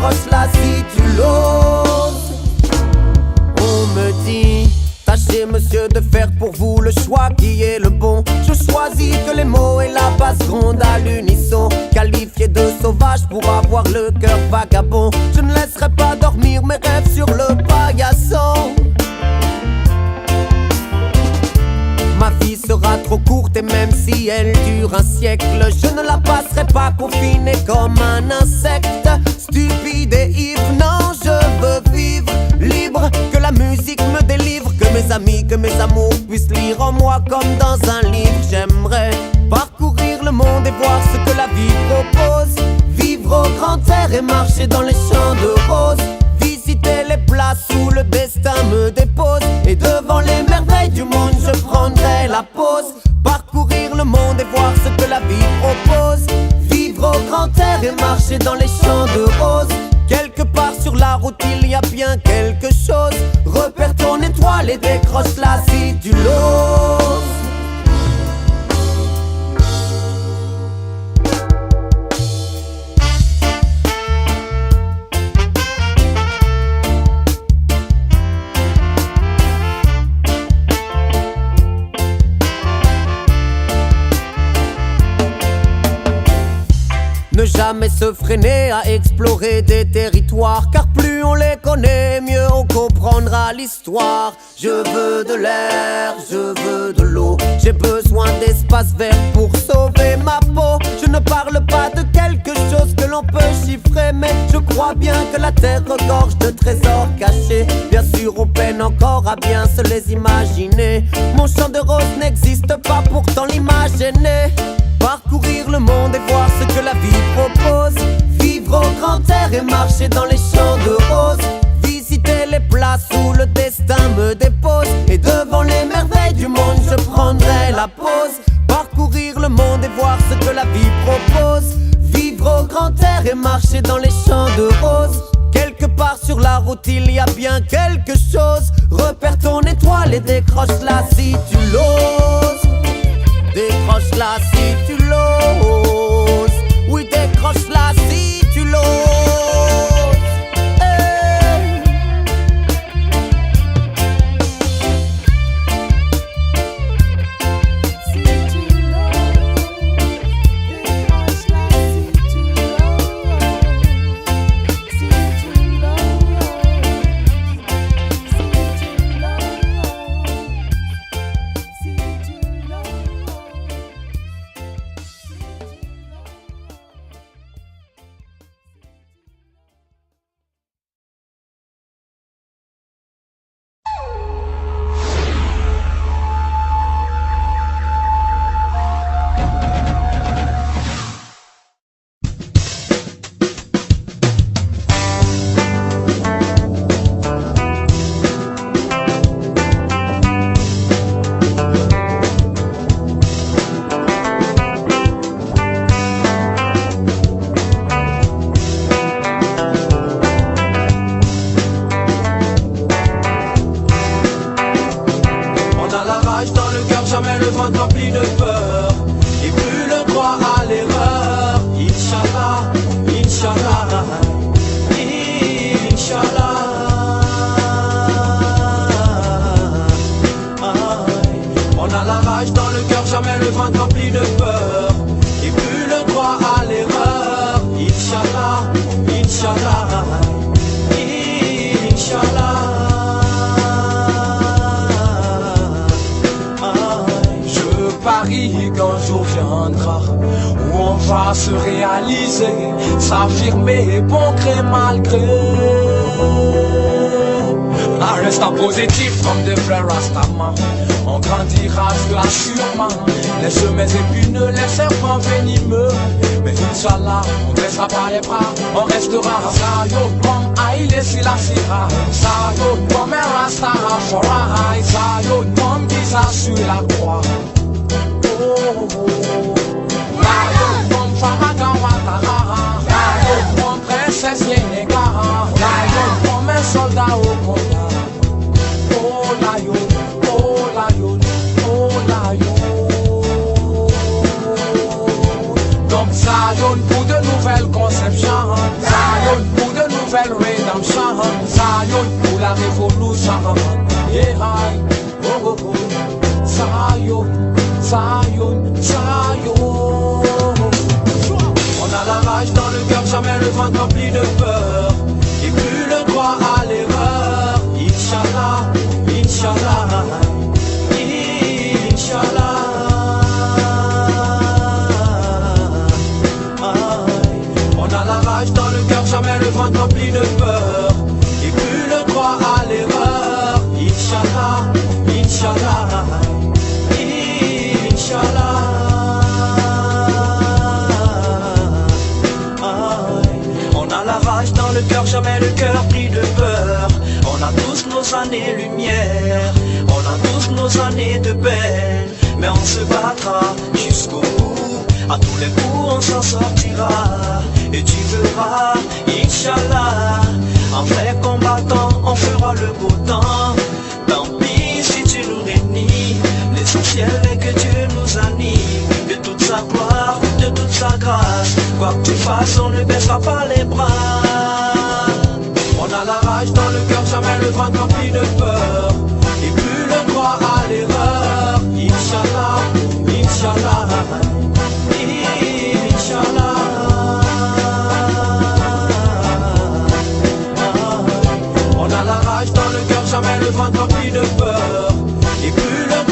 décroche-la si tu l'oses. On me dit, tâchez monsieur de faire pour vous le choix qui est le bon. Je choisis que les mots et la basse grondent à l'unisson. Qualifié de sauvage pour avoir le cœur vagabond. Je ne laisserai pas dormir mes rêves sur le paillasson. Ma vie sera trop courte et même si elle dure un siècle, je ne la passerai pas confinée comme un insecte. Stupide et ivre, non, je veux vivre libre. Que la musique me délivre, que mes amis, que mes amours puissent lire en moi comme dans un livre. J'aimerais parcourir le monde et voir ce que la vie propose. Vivre au grand air et marcher dans les champs de roses. Visiter les places où le destin me dépose. Et devant les merveilles du monde je prendrai la pause. Parcourir le monde et voir ce que la vie propose. Vivre au grand air et marcher dans les champs de roses. Quelque part sur la route il y a bien quelque chose. Repère ton étoile et décroche-la si tu l'oses. Ne jamais se freiner à explorer des territoires, car plus on les connaît, mieux on comprendra l'histoire. Je veux de l'air, je veux de l'eau. J'ai besoin d'espace vert pour sauver ma peau. Je ne parle pas de quelque chose que l'on peut chiffrer, mais je crois bien que la terre regorge de trésors cachés. Bien sûr on peine encore à bien se les imaginer. Mon champ de roses n'existe pas, pourtant l'image est née. Parcourir le monde et voir ce que la vie propose. Vivre au grand air et marcher dans les champs de roses. Visiter les places où le destin me dépose. Et devant les merveilles du monde je prendrai la pause. Parcourir le monde et voir ce que la vie propose. Vivre au grand air et marcher dans les champs de roses. Quelque part sur la route il y a bien quelque chose. Repère ton étoile et décroche-la si tu l'oses. Décroche-la si tu l'oses. Oui, décroche-la si tu l'oses. Hey. Si tu l'oses, décroche-la si tu l'oses. Si tu l'oses, si tu l'oses. Jamais le ventre rempli de peur et plus le droit à l'erreur. Inch'Allah, Inch'Allah, Inch'Allah. On a la rage dans le cœur, jamais le ventre rempli de peur et plus le droit à l'erreur. Inch'Allah, Inch'Allah, Inch'Allah. Paris qu'un jour viendra où on va se réaliser, s'affirmer, bon gré mal gré. Reste positif comme des frères Rastaman. On grandira là sûrement. Les chemins épineux, les serpents venimeux. Mais Inch'Allah, on ne laissera pas les bras. On restera Sayo comme Haïlé Selassie. Sayo comme un Rasta Rafora. Sayo comme Giza sur la croix. Lion from Famagawatara, Lion from Princesse Yenegara, Lion from un soldat au combat. Oh Lion, oh Lion, oh Lion. Donc Zion pour de nouvelles conceptions, Zion pour de nouvelles nouvelle rédemption. Zion pour la révolution. Yeah, oh, oh, oh. Zion, Zion, Zion. On a la rage dans le cœur, jamais le ventre rempli de peur. Et plus le droit à l'erreur. Inch'Allah, Inch'Allah, Inch'Allah. On a la rage dans le cœur, jamais le ventre rempli de peur. Et plus le droit à l'erreur. Inch'Allah, Inch'Allah, Inch'Allah. On a la rage dans le cœur, jamais le cœur pris de peur. On a tous nos années-lumière, on a tous nos années de peine. Mais on se battra jusqu'au bout, à tous les coups on s'en sortira. Et tu verras, Inch'Allah, en vrai combattant, on fera le beau temps. Tant pis si tu nous réunis, l'essentiel est que Dieu nous anime. De toute sa gloire, de toute sa grâce, quoi que tu fasses, on ne baissera pas les bras. On a la rage dans le cœur, jamais le ventre rempli de peur. Et plus le droit à l'erreur. Inch'Allah, Inch'Allah, Inch'Allah. On a la rage dans le cœur, jamais le ventre rempli de peur. Et plus le